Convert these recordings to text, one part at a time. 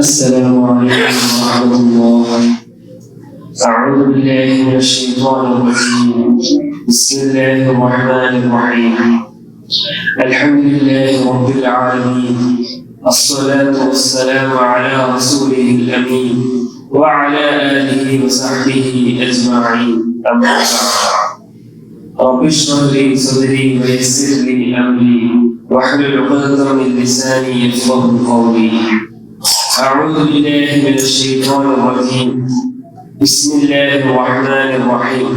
السلام عليكم ورحمة الله. أعوذ بالله من الشيطان الرجيم. بسم الله الرحمن الرحيم. الحمد لله رب العالمين. الصلاة والسلام على رسوله الأمين وعلى آله وصحبه أجمعين. أما بعد. رب اشرح لي صدري ويسر لي أمري واحلل عقدة من لساني يفقهوا قولي. أعوذ بالله من الشيطان الرجيم. بسم الله الرحمن الرحيم.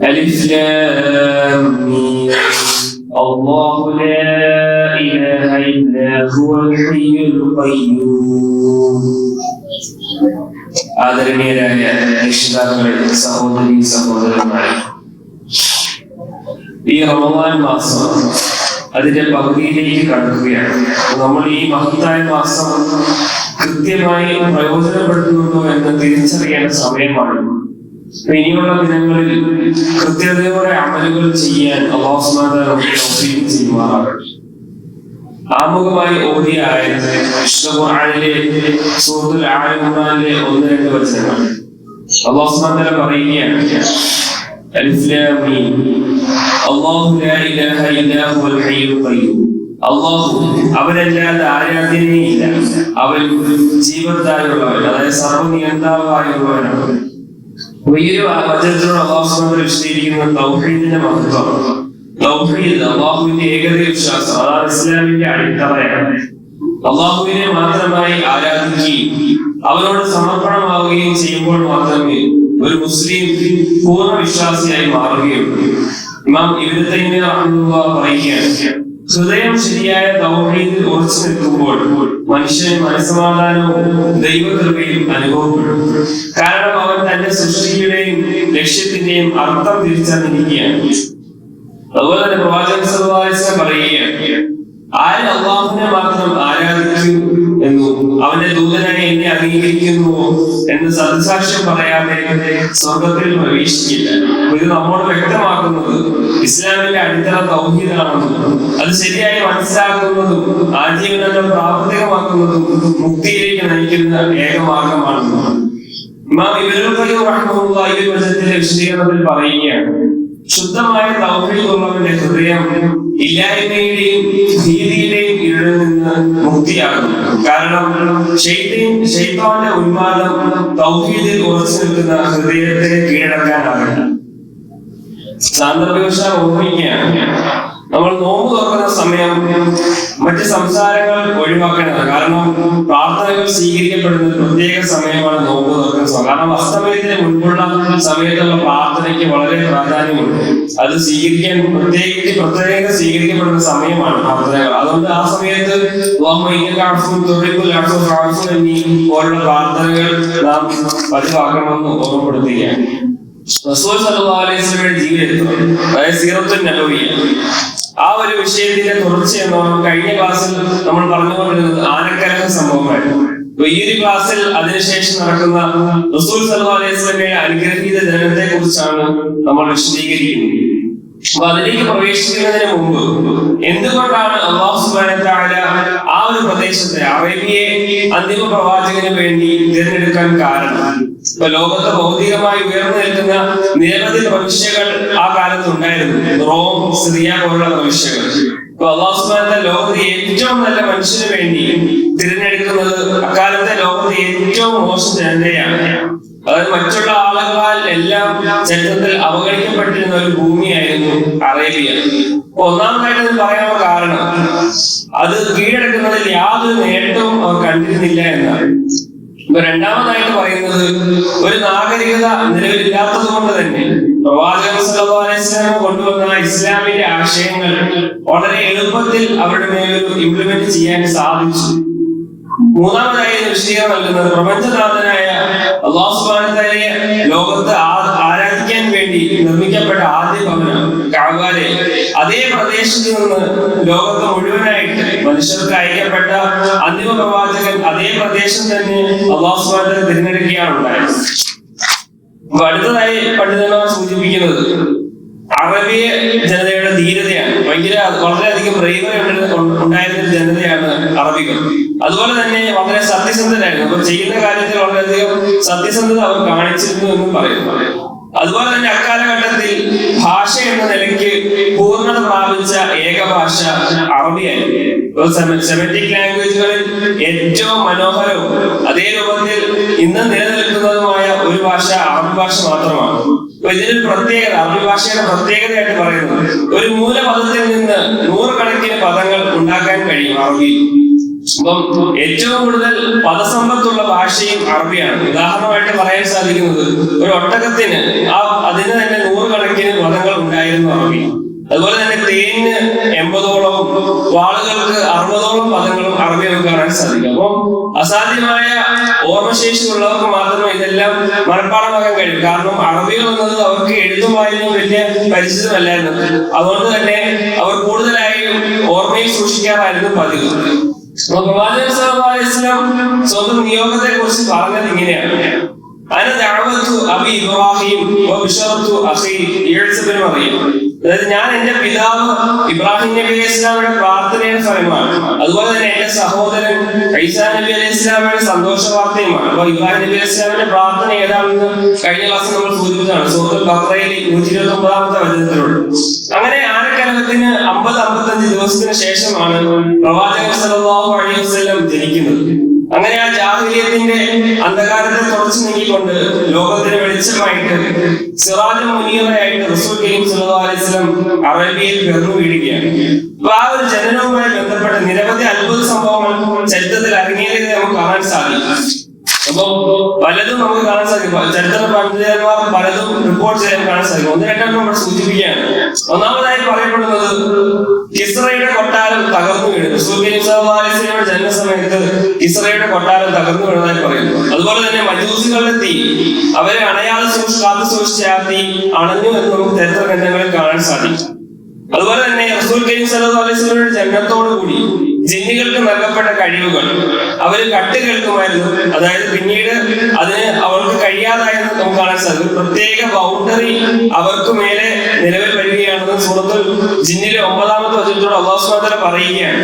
ألف لام ميم. الله لا إله إلا هو الحي القيوم. ആദരണീയരായ രക്ഷിതാക്കളെ, സഹോദരീ സഹോദരന്മാരെ, ഈ റമദാൻ മാസം അതിന്റെ പകുതിയിലേക്ക് കടക്കുകയാണ്. നമ്മൾ ഈ മഹത്തായ മാസം കൃത്യമായി പ്രയോജനപ്പെടുത്തുന്നുണ്ടോ എന്ന് തിരിച്ചറിയേണ്ട സമയമാണ്. ഇനിയുള്ള ദിനങ്ങളിൽ കൃത്യതയോടെ അമലുകൾ ചെയ്യാൻ അല്ലാഹു സുബ്ഹാനഹു വ തആല തൗഫീഖ് ചെയ്യുമാറാകട്ടെ. ആമുഖമായി ഓതിയ ആയത്ത് വിശുദ്ധ ഖുർആനിലെ സൂറത്തുൽ ആല ഇംറാനിലെ 1-2 വചനങ്ങൾ. അല്ലാഹു സുബ്ഹാനഹു വ തആല പറയുകയാണ്, അലിഫ് ലാം മീം. അല്ലാഹു ലാ ഇലാഹ ഇല്ലാ ഹുവൽ ഹയ്യുൽ ഖയ്യൂം. അല്ലാഹു അവനല്ലാതെ ആരാധ്യനേയില്ല, അവൻ ജീവത്തായുള്ളവൻ, അതായത് സർവ്വനിയന്താവായുള്ളവനാണ്. ഈ ഒരു വചനത്തിലൂടെ അല്ലാഹു സുബ്ഹാനഹു വ തആല വിശദീകരിക്കുന്ന തൗഹീദിന്റെ മഹത്വം. തൗഹീദ് അല്ലാഹുവിന്റെ ഏകദൈവ വിശ്വാസം, അതാണ് ഇസ്ലാമിന്റെ അടിത്തറയാണ്. അല്ലാഹുവിനെ മാത്രമായി ആരാധിക്കുകയും അവനോട് സമർപ്പണമാവുകയും ചെയ്യുമ്പോൾ മാത്രമേ ഒരു മുസ്ലിം പൂർണ്ണ വിശ്വാസിയായി മാറുകയുള്ളൂ. ഇമാം ഇബ്നു തൈമിയ്യ റഹിമഹുല്ലാഹ് പറയുകയാണ്, ഹൃദയം ശരിയായ തൗഹീദിൽ ഉറച്ചു നിൽക്കുമ്പോൾ മനുഷ്യൻ മനസ്സമാധാനവും ദൈവകൃപയും അനുഭവപ്പെടും. കാരണം അവൻ തന്റെ സൃഷ്ടിയുടെയും ലക്ഷ്യത്തിന്റെയും അർത്ഥം തിരിച്ചറിഞ്ഞിരിക്കുകയാണ്. അതുപോലെ തന്നെ പ്രവാചകൻ സല്ലല്ലാഹു അലൈഹി വസല്ലം പറയുകയാണ്, ആര് അല്ലാഹുവിനെ മാത്രം ആരാധിക്കും എന്നും അവന്റെ ദൂതനായി എന്നെ അംഗീകരിക്കുന്നുവോ എന്ന് സദസാക്ഷ്യം പറയാതെ സ്വർഗത്തിൽ പ്രവേശിക്കില്ല. ഇത് നമ്മോട് വ്യക്തമാക്കുന്നത് ഇസ്ലാമിന്റെ അടിത്തറ തൗഹീദാണെന്നും അത് ശരിയായി മനസ്സിലാക്കുന്നതും ആജീവനങ്ങൾ പ്രാവർത്തികമാക്കുന്നതും മുക്തിയിലേക്ക് നയിക്കുന്ന ഏകമാർഗമാണെന്നും ഇമാം ഇബ്നുൽ ഖയ്യിം റഹിമഹുല്ലാഹ് ഈ വചനത്തിലെ വിശദീകരണത്തിൽ പറയുകയാണ്, ശുദ്ധമായ തൗഹീദ് ഉള്ളവന്റെ ഹൃദയം ഇല്ലായ്മയുടെയും ഭീതിയുടെയും ഇരുളിൽ നിന്ന് മുക്തിയാകും. കാരണം ശൈത്താന്റെ ഉന്മാദം തൗഹീദിൽ ഉറച്ചു നിൽക്കുന്ന ഹൃദയത്തെ കീഴടക്കാനാവില്ല. സാന്ദർഭികവശാൽ ഓർമ്മിക്കുകയാണ്, നമ്മൾ നോമ്പ് തുറക്കുന്ന സമയം മറ്റ് സംസാരങ്ങൾ ഒഴിവാക്കേണ്ടത്. കാരണം പ്രാർത്ഥനകൾ സ്വീകരിക്കപ്പെടുന്ന പ്രത്യേക സമയമാണ് നോമ്പ് തുറക്കുന്ന സമയം. കാരണം അസ്തമയത്തിന് മുൻപുള്ള സമയത്തുള്ള പ്രാർത്ഥനയ്ക്ക് വളരെ പ്രാധാന്യമുണ്ട്. അത് പ്രത്യേക സ്വീകരിക്കപ്പെടുന്ന സമയമാണ് പ്രാർത്ഥനകൾ. അതുകൊണ്ട് ആ സമയത്ത് പോലുള്ള പ്രാർത്ഥനകൾ നാം പതിവാക്കണമെന്ന് ഓർമ്മപ്പെടുത്തുകയാണ്. റസൂൽ സല്ലല്ലാഹു അലൈഹി വസല്ലമയുടെ ജീവിതത്തിൽ, അതായത് സീറത്തുൻ നബവിയ്യ, ആ ഒരു വിഷയത്തിന്റെ തുടർച്ചയെന്നോണം കഴിഞ്ഞ ക്ലാസ്സിൽ നമ്മൾ പറഞ്ഞുകൊണ്ടിരുന്നത് ആനക്കലഹ സംഭവമായിരുന്നു. ഈ ഒരു ക്ലാസ്സിൽ അതിനുശേഷം നടക്കുന്ന റസൂൽ സല്ലല്ലാഹു അലൈഹി വസല്ലമയുടെ അനുഗ്രഹീത ജനനത്തെ കുറിച്ചാണ് നമ്മൾ വിശദീകരിക്കുന്നത്. അപ്പൊ അതിലേക്ക് പ്രവേശിക്കുന്നതിന് മുമ്പ് എന്തുകൊണ്ടാണ് അല്ലാഹു സുബ്ഹാനഹു വ തആല ആ ഒരു പ്രദേശത്തെ അറേബ്യയെ അന്തിമ പ്രവാചകന് വേണ്ടി തിരഞ്ഞെടുക്കാൻ കാരണം? ഇപ്പൊ ലോകത്ത് ഭൗതികമായി ഉയർന്നു നിൽക്കുന്ന നിരവധി പ്രവിശ്യകൾ ആ കാലത്ത് ഉണ്ടായിരുന്നു, റോം, സിറിയ പോലുള്ള പ്രവിശ്യകൾ. അപ്പൊ അല്ലാഹു സുബ്ഹാനഹു വ തആല ലോകത്തെ ഏറ്റവും നല്ല മനുഷ്യന് വേണ്ടി തിരഞ്ഞെടുക്കുന്നത് അക്കാലത്തെ ലോകത്തെ ഏറ്റവും മോശം ജനതയാണ്. അതായത് മറ്റുള്ള ആളുകളാൽ എല്ലാം ചരിത്രത്തിൽ അവഗണിക്കപ്പെട്ടിരുന്ന ഒരു ഭൂമിയായിരുന്നു അറേബ്യ. ഒന്നാമതായിട്ട് ഇത് പറയാനുള്ള കാരണം അത് കീഴടക്കുന്നതിൽ യാതൊരു നേട്ടവും അവർ കണ്ടിരുന്നില്ല എന്നാണ്. ഇപ്പൊ രണ്ടാമതായിട്ട് പറയുന്നത് ഒരു നാഗരികത നിലവിലില്ലാത്തത് കൊണ്ട് തന്നെ പ്രവാചകൻ സല്ലല്ലാഹു അലൈഹി വസല്ലം കൊണ്ടുവന്ന ഇസ്ലാമിന്റെ ആശയങ്ങൾ വളരെ എളുപ്പത്തിൽ അവരുടെ മേൽ ഇംപ്ലിമെന്റ് ചെയ്യാൻ സാധിച്ചു. മൂന്നാമതായി വിശദീകരണം നൽകുന്നത് പ്രപഞ്ചനാഥനായ അല്ലാഹു സുബ്ഹാനഹു വ തആലയെ ലോകത്ത് ആരാധിക്കാൻ വേണ്ടി നിർമ്മിക്കപ്പെട്ട ആദ്യ ഭവനം കഅബയിലെ അതേ പ്രദേശത്ത് നിന്ന് ലോകത്ത് മുഴുവനായിട്ട് മനുഷ്യർക്ക് അയക്കപ്പെട്ട അന്തിമ പ്രവാചകൻ അതേ പ്രദേശം തന്നെ അല്ലാഹു സുബ്ഹാനഹു വ തആല തിരഞ്ഞെടുക്കുകയാണ് ഉണ്ടായത്. അടുത്തതായി പണ്ഡിതന്മാർ സൂചിപ്പിക്കുന്നത് അറബിയ ജനതയുടെ ധീരതയാണ്. വളരെയധികം ബ്രേവറി ഉണ്ടായിരുന്ന ജനതയാണ് അറബികൾ. അതുപോലെ തന്നെ വളരെ സത്യസന്ധനായിരുന്നു. അപ്പൊ ചെയ്യുന്ന കാര്യത്തിൽ വളരെയധികം സത്യസന്ധത അവർ കാണിച്ചിരുന്നു എന്നും പറയുന്നു. അതുപോലെ തന്നെ അക്കാലഘട്ടത്തിൽ ഭാഷ എന്ന നിലയ്ക്ക് പൂർണ്ണത പ്രാപിച്ച ഏക ഭാഷ അറബിയായിരുന്നു. സെമറ്റിക് ലാംഗ്വേജുകളിൽ ഏറ്റവും മനോഹരവും അതേ രൂപത്തിൽ ഇന്ന് നിലനിൽക്കുന്നതുമായ ഒരു ഭാഷ അറബി ഭാഷ മാത്രമാണ്. അപ്പൊ ഇതിനൊരു പ്രത്യേകത, അറബി ഭാഷയുടെ പ്രത്യേകതയായിട്ട് പറയുന്നത്, ഒരു മൂലപദത്തിൽ നിന്ന് നൂറുകണക്കിന് പദങ്ങൾ ഉണ്ടാക്കാൻ കഴിയും അറബിയിൽ. അപ്പം ഏറ്റവും കൂടുതൽ പദസമ്പത്തുള്ള ഭാഷയും അറബിയാണ്. ഉദാഹരണമായിട്ട് പറയാൻ സാധിക്കുന്നത്, ഒരു ഒട്ടകത്തിന് അതിന് തന്നെ നൂറുകണക്കിന് പദങ്ങൾ ഉണ്ടായിരുന്നു അറബി. അതുപോലെ തന്നെ തേനിന് 80ഓളം, വാളുകൾക്ക് 60ഓളം പദങ്ങളും അറബി നമുക്ക് കാണാൻ സാധിക്കും. അപ്പം അസാധ്യമായ ഓർമ്മശേഷി ഉള്ളവർക്ക് മാത്രമേ ഇതെല്ലാം മനഃപ്പാടമാക്കാൻ കഴിയും. കാരണം അറബികൾ എന്നത് അവർക്ക് എഴുതുമായിരുന്നു വലിയ പരിചിതമല്ലായിരുന്നു. അതുകൊണ്ട് തന്നെ അവർ കൂടുതലായും ഓർമ്മയിൽ സൂക്ഷിക്കാറായിരുന്നു പതിവ്. പ്രവാചകൻ സല്ലല്ലാഹു അലൈഹി വസല്ലം സ്വന്തം നിയോഗത്തെ കുറിച്ച് പറഞ്ഞത് ഇങ്ങനെയാണ്: അന ദഅവതു അബി ഇബ്രാഹിം വ ബിശറതു അഖി ഈസ ഇബ്നു മറിയം. അതായത് ഞാൻ എന്റെ പിതാവ് ഇബ്രാഹിം നബി അലൈഹി ഇസ്ലാമിയുടെ പ്രാർത്ഥനയുടെ ഫലമാണ്, അതുപോലെ തന്നെ എന്റെ സഹോദരൻ ഈസാ നബി അലൈഹി ഇസ്ലാമിയുടെ സന്തോഷ വാർത്തയുമാണ്. അപ്പൊ ഇബ്രാഹിം നബി അലൈഹി ഇസ്ലാമിന്റെ പ്രാർത്ഥന ഏതാണെന്ന് കഴിഞ്ഞ ക്ലാസ്സിൽ നമ്മൾ സൂചിപ്പിച്ചതാണ്. സൂറത്തുൽ ബഖറയിൽ 129-ാമത്തെ വചനത്തിലുണ്ട്. അങ്ങനെ ആനക്കലഹത്തിന് 50-55 ദിവസത്തിന് ശേഷമാണ് പ്രവാചകൻ സല്ലല്ലാഹു അലൈഹി വസല്ലം ജനിക്കുന്നത്. അങ്ങനെ ആ ജാഹിലിയത്തിന്റെ അന്ധകാരത്തെ തുടച്ചു നീക്കിക്കൊണ്ട് ലോകത്തിന് വെളിച്ചമായിട്ട് സിറാജുൽ മുനീറയായിട്ട് റസൂൽ കരീം സല്ലല്ലാഹു അലൈഹി വസല്ലം അറബിയിൽ പിറന്നു വീഴുകയാണ്. അപ്പൊ ആ ഒരു ജനനവുമായി ബന്ധപ്പെട്ട നിരവധി അത്ഭുത സംഭവങ്ങൾ ചരിത്രത്തിൽ അരങ്ങേറിയത് നമുക്ക് കാണാൻ സാധിക്കും. അപ്പൊ പലതും നമുക്ക് കാണാൻ സാധിക്കും. ചരിത്ര പണ്ഡിതന്മാർ പലതും റിപ്പോർട്ട് ചെയ്യാൻ കാണാൻ സാധിക്കും. ഒന്ന് രണ്ടെണ്ണം നമ്മൾ സൂചിപ്പിക്കുകയാണ്. ഒന്നാമതായി പറയപ്പെടുന്നത് കിസ്റയുടെ കൊട്ടാരം തകർന്നു വീണു. റസൂൽ കരീം സല്ലല്ലാഹു അലൈഹി വസല്ലമയുടെ ജനനസമയത്ത് കിസ്റയുടെ കൊട്ടാരം തകർന്നു വീണതായി പറയുന്നു. അതുപോലെ തന്നെ മജൂസികളുടെ തീ, അവരെ അണയാതെ കാത്തു സൂക്ഷിച്ച ആ തീ അണഞ്ഞു എന്ന് നമുക്ക് ചരിത്ര ഗ്രന്ഥങ്ങളിൽ കാണാൻ സാധിക്കും. അതുപോലെ തന്നെ റസൂൽ കരീം സല്ലല്ലാഹു അലൈഹി വസല്ലമയുടെ ജനനത്തോടു കൂടി ജിന്നുകൾക്ക് നൽകപ്പെട്ട കഴിവുകൾ അവര് കട്ട് കേൾക്കുമായിരുന്നു. അതായത് പിന്നീട് അതിന് അവർക്ക് കഴിയാതായെന്ന് നമുക്ക് കാണാൻ സാധിക്കും. പ്രത്യേക ബൗണ്ടറി അവർക്ക് മേലെ നിലവിൽ വരികയാണെന്ന് സൂറത്തുൽ ജിന്നിലെ 9-ാമത്തെ വചനത്തോട് അല്ലാഹു സുബ്ഹാനഹു വ തആല പറയുകയാണ്.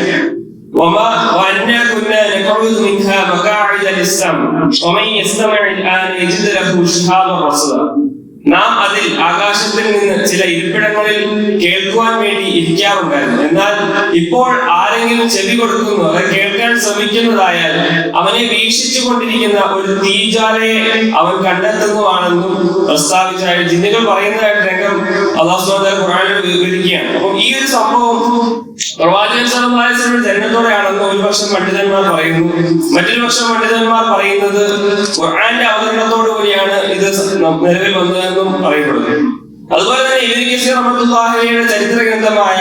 നാം അതിൽ ആകാശത്തിൽ നിന്ന് ചില ഇരിപ്പിടങ്ങളിൽ കേൾക്കുവാൻ വേണ്ടി ഇരിക്കാറുണ്ടായിരുന്നു. എന്നാൽ ഇപ്പോൾ ആരെങ്കിലും ചെവി കൊടുക്കുന്നു, അത് കേൾക്കാൻ ശ്രമിക്കുന്നതായാൽ അവനെ വീക്ഷിച്ചു കൊണ്ടിരിക്കുന്ന ഒരു തീജ്വാലയെ അവൻ കണ്ടെത്തുന്നതാണെന്നും പ്രസ്താവിച്ചായി ജിന്നുകൾ പറയുന്നതായിട്ട് രംഗം അല്ലാഹു സുബ്ഹാനഹു വ തആല ഖുർആനിൽ വിവരിക്കുകയാണ്. അപ്പം ഈ ഒരു സംഭവം പ്രവാചകൻ സല്ലല്ലാഹു അലൈഹി വസല്ലമയുടെ ജനനത്തോടെയാണെന്ന് ഒരു പക്ഷം പണ്ഡിതന്മാർ പറയുന്നു. മറ്റൊരു പക്ഷം പണ്ഡിതന്മാർ പറയുന്നത് ഖുർആന്റെ അവതരണത്തോടു കൂടിയാണ് ഇത് നിലവിൽ വന്നതെന്നും പറയപ്പെടുന്നു. അതുപോലെ തന്നെ ഇബ്നു കസീർ റഹ്മത്തുള്ളാഹിയുടെ ചരിത്ര ഗ്രന്ഥമായ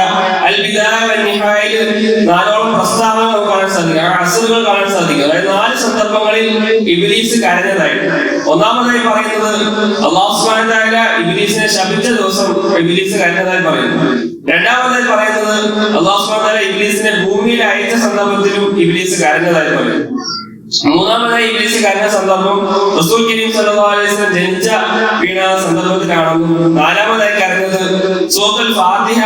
അൽ ബിദായ വൻ നിഹായയിൽ 4ഓളം പ്രസ്താവനകൾ നമുക്ക് കാണാൻ സാധിക്കും, അസറുകൾ കാണാൻ സാധിക്കും. അതായത് 4 സന്ദർഭങ്ങളിൽ ഇബ്ലീസ് കരഞ്ഞതായിട്ട്. ഒന്നാമതായി പറയുന്നത് അല്ലാഹു സുബ്ഹാനഹു വ തആല ഇബ്ലീസിനെ ശപിച്ച ദിവസം ഇബ്ലീസ് കരഞ്ഞതായി പറയുന്നു. രണ്ടാമതായി പറയുന്നത് അല്ലാഹു സുബ്ഹാനഹു വ തആല ഇബ്ലീസിനെ ഭൂമിയിൽ അയച്ച സന്ദർഭത്തിലും ഇബ്ലീസ് കരഞ്ഞതായി പറയുന്നു. മൂന്നാമതായി ഇബ്ലീസ് കരഞ്ഞ സന്ദർഭം റസൂൽ കരീം സല്ലല്ലാഹു അലൈഹി വസല്ലം ജനിച്ച വീണ സന്ദർഭത്തിലാണെന്നും നാലാമതായി കരഞ്ഞത് സൂറത്തുൽ ഫാത്തിഹ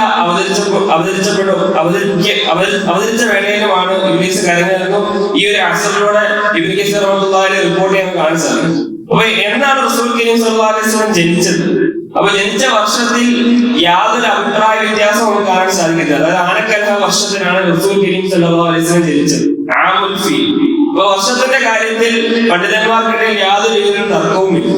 അവതരിച്ച വേളയിലുമാണ് ഇബ്ലീസ് കരഞ്ഞതെന്നും ഈ ഒരു അസറിലൂടെ ഇബ്നു കസീർ റഹ്മത്തുള്ളാഹി അലൈഹി റിപ്പോർട്ട് ചെയ്യാൻ കാണാൻ സാധിക്കും. അപ്പൊ എന്നാണ് റസൂൽ കരീം സല്ലല്ലാഹു അലൈഹി വസല്ലം ജനിച്ചത്? അപ്പൊ ജനിച്ച വർഷത്തിൽ യാതൊരു അഭിപ്രായ വ്യത്യാസം നമുക്ക് കാണാൻ സാധിക്കില്ല. അതായത് ആനക്കലഹ വർഷത്തിലാണ് റസൂൽ കരീം സല്ലല്ലാഹു അലൈഹി വസല്ലം ജനിച്ചത്, ആമുൽ ഫീൽ. അപ്പൊ വർഷത്തിന്റെ കാര്യത്തിൽ പണ്ഡിതന്മാർക്കിടയിൽ യാതൊരു രീതിയിലും തർക്കവുമില്ല.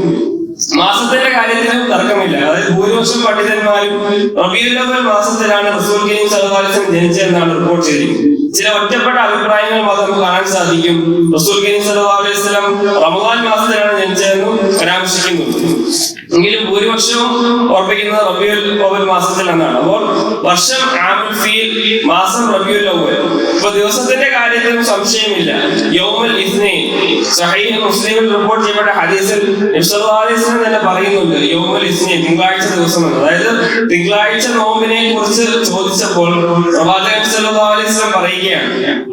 മാസത്തിന്റെ കാര്യത്തിലും തർക്കമില്ല. അതായത് ഭൂരിപക്ഷം പണ്ഡിതന്മാരും റബീഉൽ അവ്വൽ മാസത്തിലാണ് റസൂൽ കരീം സല്ലല്ലാഹു അലൈഹി വസല്ലം ജനിച്ചതെന്നാണ് റിപ്പോർട്ട് ചെയ്തിരിക്കുന്നത്. ചില ഒറ്റപ്പെട്ട അഭിപ്രായങ്ങൾ മാത്രം കാണാൻ സാധിക്കും. റസൂൽ കരീം സല്ലല്ലാഹു അലൈഹി വസല്ലം റമദാൻ മാസത്തിലാണ് ജനിച്ചതെന്നും പരാമർശിക്കുന്നു. എങ്കിലും ഭൂരിപക്ഷവും ഓർപ്പിക്കുന്നത് റബീഉൽ അവ്വൽ മാസത്തിൽ എന്നാണ്. അപ്പോൾ വർഷം ആമുൽ ഫീൽ, മാസം റബീഉൽ അവ്വൽ. ഇപ്പൊ ദിവസത്തിന്റെ കാര്യത്തിലും സംശയമില്ല. യൗമുൽ ഇസ്നൈൻ, സഹീഹ് മുസ്ലിമിൽ റിപ്പോർട്ട് ചെയ്യപ്പെട്ട ഹദീസിൽ നബി സല്ലല്ലാഹു അലൈഹി വസല്ലം തന്നെ പറയുന്നുണ്ട് യൗമുൽ ഇസ്നൈൻ, തിങ്കളാഴ്ച ദിവസം എന്ന്. അതായത് തിങ്കളാഴ്ച നോമ്പിനെ കുറിച്ച് ചോദിച്ചപ്പോൾ പ്രവാചകൻ സല്ലല്ലാഹു അലൈഹി വസല്ലം പറയുകയാണ്,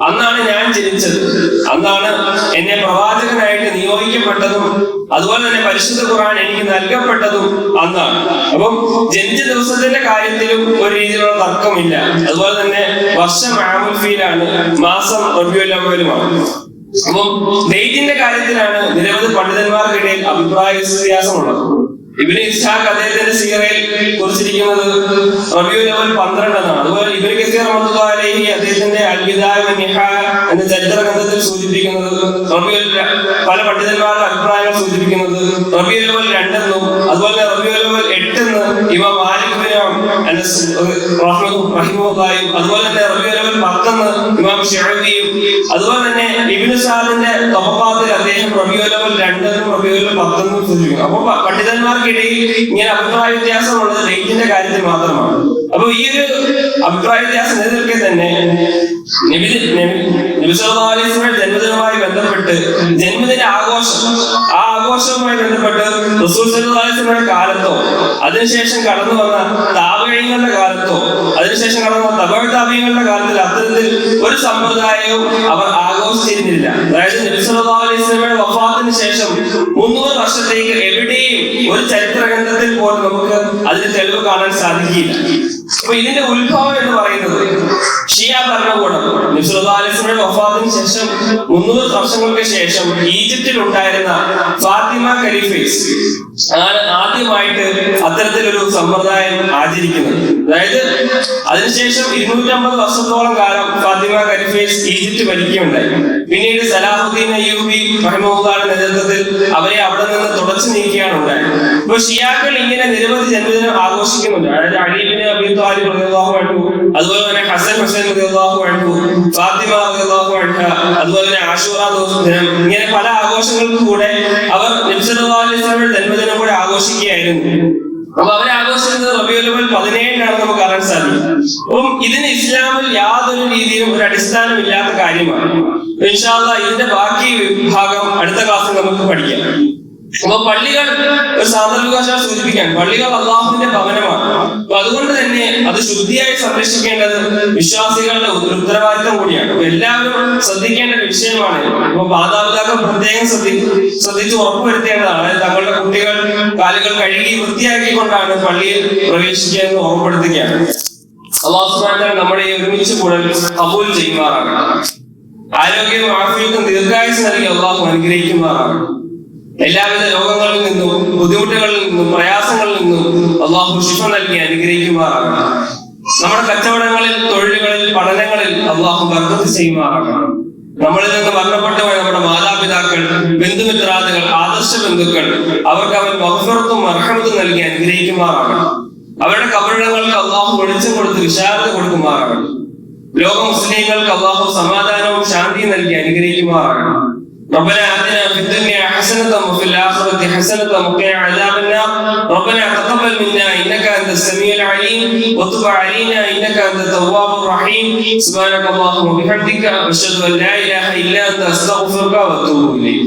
അന്നാണ് ഞാൻ ജനിച്ചത്. അന്നാണ് എന്നെ പ്രവാചകനായിട്ട് നിയോഗിക്കപ്പെട്ടതും അതുപോലെ തന്നെ പരിശുദ്ധ ഖുർആൻ എനിക്ക് നൽകപ്പെട്ടതും അന്നാണ്. അപ്പം ജനിച്ച ദിവസത്തിന്റെ കാര്യത്തിലും ഒരു രീതിയിലുള്ള തർക്കമില്ല. അതുപോലെ തന്നെ വർഷം ആമുൽ ഫീലാണ്, മാസം റബീഉൽ അവ്വലുമാണ്. അപ്പം ഡേറ്റിന്റെ കാര്യത്തിലാണ് നിരവധി പണ്ഡിതന്മാർക്കിടയിൽ അഭിപ്രായ വ്യത്യാസമുള്ളത്. ഇബ്നു ഇസ്ഹാഖ് അദ്ദേഹത്തിന്റെ സീറയിൽ കുറിച്ചിരിക്കുന്നത് റബീഉൽ അവ്വൽ 12 എന്നാണ്. അതുപോലെ ഇബ്നു കസീർ റഹ്മത്തുള്ളാഹി അലൈഹി അദ്ദേഹത്തിന്റെ അൽ ബിദായ വൻ നിഹായ എന്ന ചരിത്ര ഗ്രന്ഥത്തിൽ സൂചിപ്പിക്കുന്നത് പല പണ്ഡിതന്മാരുടെ അഭിപ്രായങ്ങൾ സൂചിപ്പിക്കുന്നത് റബീഉൽ അവ്വൽ 2 എന്നും അതുപോലെ റബീഉൽ അവ്വൽ 8 എന്ന് ഇമാം മാലിക് ബിൻ അനസ് റഹിമഹുല്ലാഹി, അതുപോലെ തന്നെ റബീഉൽ അവ്വൽ 10 എന്ന് ഇമാം ശഅബിയും, അതുപോലെ തന്നെ ഇബ്നു സഅദിന്റെ തബഖാത്തിൽ അദ്ദേഹം റബീഉൽ അവ്വൽ 2 എന്നും റബീഉൽ അവ്വൽ 10 എന്നും സൂചിപ്പിക്കുന്നു. അപ്പോൾ പണ്ഡിതന്മാർക്കിടയിൽ ഇങ്ങനെ അഭിപ്രായ വ്യത്യാസമുള്ളത് ഡേറ്റിന്റെ കാര്യത്തിൽ മാത്രമാണ്. അപ്പൊ ഈ ഒരു അഭിപ്രായ വ്യത്യാസം നിലനിൽക്കെ തന്നെ നബി സല്ലല്ലാഹു അലൈഹി വസല്ലം ജന്മദിനവുമായി ബന്ധപ്പെട്ട് ജന്മദിന ആഘോഷം, ആ ആഘോഷവുമായി ബന്ധപ്പെട്ട് റസൂൽ സല്ലല്ലാഹു അലൈഹി വസല്ലമയുടെ കാലത്തോ അതിനുശേഷം കടന്നു വന്ന താബഈങ്ങളുടെ കാലത്തോ അതിനുശേഷം കടന്നു വന്ന തബഉ താബഈങ്ങളുടെ കാലത്തിൽ അത്തരത്തിൽ ഒരു സമ്പ്രദായവും അവർ ആഘോഷിച്ചിരുന്നില്ല. അതായത് നബി സല്ലല്ലാഹു അലൈഹി വസല്ലമയുടെ വഫാത്തിന് ശേഷം 300 വർഷത്തേക്ക് എവിടെയും ഒരു ചരിത്ര ഗ്രന്ഥത്തിൽ പോലും നമുക്ക് അതിന് തെളിവ് കാണാൻ സാധിക്കില്ല. അപ്പൊ ഇതിന്റെ ഉത്ഭവം എന്ന് പറയുന്നത് ഷിയ ഭരണകൂടം നബി സല്ലല്ലാഹു അലൈഹി വസല്ലമയുടെ വഫാത്തിന് ശേഷം 300 വർഷങ്ങൾക്ക് ശേഷം ഈജിപ്തിൽ ഉണ്ടായിരുന്ന ഫാത്തിമ ഖലീഫേസ് ആണ് ആദ്യമായിട്ട് അത്തരത്തിലൊരു സമ്പ്രദായം ആചരിക്കുന്നത്. അതായത് അതിനുശേഷം 250 വർഷത്തോളം കാലം ഫാത്തിമ ഖലീഫേസ് ഈജിപ്ത് ഭരിക്കുകയുണ്ടായി. പിന്നീട് സലാഹുദ്ദീൻ അയ്യൂബി റഹിമഹുല്ലാഹിന്റെ നേതൃത്വത്തിൽ അവരെ അവിടെ നിന്ന് തുടച്ചു നീക്കുകയാണ് ഉണ്ടായത്. ഇപ്പൊ ഷിയാക്കൾ ഇങ്ങനെ നിരവധി ജന്മദിനം ആഘോഷിക്കുന്നുണ്ട്. അതായത് അലി ഇബ്നു അബീ ത്വാലിബ് റളിയല്ലാഹു അൻഹു, അതുപോലെ തന്നെ ഹസൻ ഹുസൈൻ റളിയല്ലാഹു അൻഹു, ഫാത്തിമ റളിയല്ലാഹു അൻഹ, അതുപോലെ തന്നെ ആശൂറ ദിനം, ഇങ്ങനെ പല ആഘോഷങ്ങൾക്ക് കൂടെ അവർ നബി സല്ലല്ലാഹു അലൈഹി വസല്ലമയുടെ ജന്മദിനം കൂടെ ആഘോഷിക്കുകയായിരുന്നു. അപ്പൊ അവരെ ആഘോഷിക്കുന്നത് റബീഉൽ അവ്വൽ 17 നമുക്ക് കാണാൻ സാധിക്കും. അപ്പം ഇതിന് ഇസ്ലാമിൽ യാതൊരു രീതിയിലും ഒരു അടിസ്ഥാനമില്ലാത്ത കാര്യമാണ്. ഇൻഷാ അല്ലാഹ് ഇതിന്റെ ബാക്കി ഭാഗം അടുത്ത ക്ലാസ്സിൽ നമുക്ക് പഠിക്കാം. അപ്പൊ പള്ളികൾ ഒരു സാന്ദർഭികവശാൽ സൂചിപ്പിക്കാൻ, പള്ളികൾ അള്ളാഹുവിന്റെ ഭവനമാണ്. അപ്പൊ അതുകൊണ്ട് തന്നെ അത് ശുദ്ധിയായി സംരക്ഷിക്കേണ്ടത് വിശ്വാസികളുടെ ഉത്തരവാദിത്തം കൂടിയാണ്. അപ്പൊ എല്ലാവരും ശ്രദ്ധിക്കേണ്ട ഒരു വിഷയമാണ്. അപ്പൊ മാതാപിതാക്കൾ പ്രത്യേകം ശ്രദ്ധിച്ച് ഉറപ്പുവരുത്തേണ്ടതാണ്. അതായത് തങ്ങളുടെ കുട്ടികൾ കാലുകൾ കഴുകി വൃത്തിയാക്കിക്കൊണ്ടാണ് പള്ളിയിൽ പ്രവേശിക്കുക എന്ന് ഉറപ്പെടുത്തുകയാണ്. അല്ലാഹു സുബ്ഹാനഹു വ തആല നമ്മുടെ ഈ ഒരുമിച്ച് കൂടൽ ഖബൂൽ ചെയ്യുമാറാകട്ടെ. ആരോഗ്യവും ആഫിയത്തും ദീർഘായുസ്സും നൽകി അള്ളാഹു അനുഗ്രഹിക്കുമാറാകട്ടെ. എല്ലാവിധ രോഗങ്ങളിൽ നിന്നും ബുദ്ധിമുട്ടുകളിൽ നിന്നും പ്രയാസങ്ങളിൽ നിന്നും അള്ളാഹു ശിഫ നൽകി അനുഗ്രഹിക്കുമാറാകണം. നമ്മുടെ കച്ചവടങ്ങളിൽ, തൊഴിലുകളിൽ, പഠനങ്ങളിൽ അള്ളാഹു ബർക്കത്ത് ചെയ്യുമാറാകണം. നമ്മളിൽ നിന്ന് മരണപ്പെട്ടുപോയ നമ്മുടെ മാതാപിതാക്കൾ, ബന്ധുമിത്രാദികൾ, ആദർശ ബന്ധുക്കൾ, അവർക്ക് അവൻ മഗ്ഫിറത്തും മർഹമത്തും നൽകി അനുഗ്രഹിക്കുമാറാകണം. അവരുടെ കബറിടങ്ങൾക്ക് അള്ളാഹു വെളിച്ചം കൊടുത്ത് വിശാലത കൊടുക്കുമാറാകണം. ലോക മുസ്ലിങ്ങൾക്ക് അള്ളാഹു സമാധാനവും ശാന്തിയും നൽകി അനുഗ്രഹിക്കുമാറാകണം. ربنا آتنا في الدنيا حسنة وفي الآخرة حسنة وقنا عذاب النار. ربنا تقبل منا إنك أنت السميع العليم وتب علينا إنك أنت التواب الرحيم. سبحانك اللهم وبحمدك أشهد أن لا إله إلا أنت أستغفرك وأتوب إليك.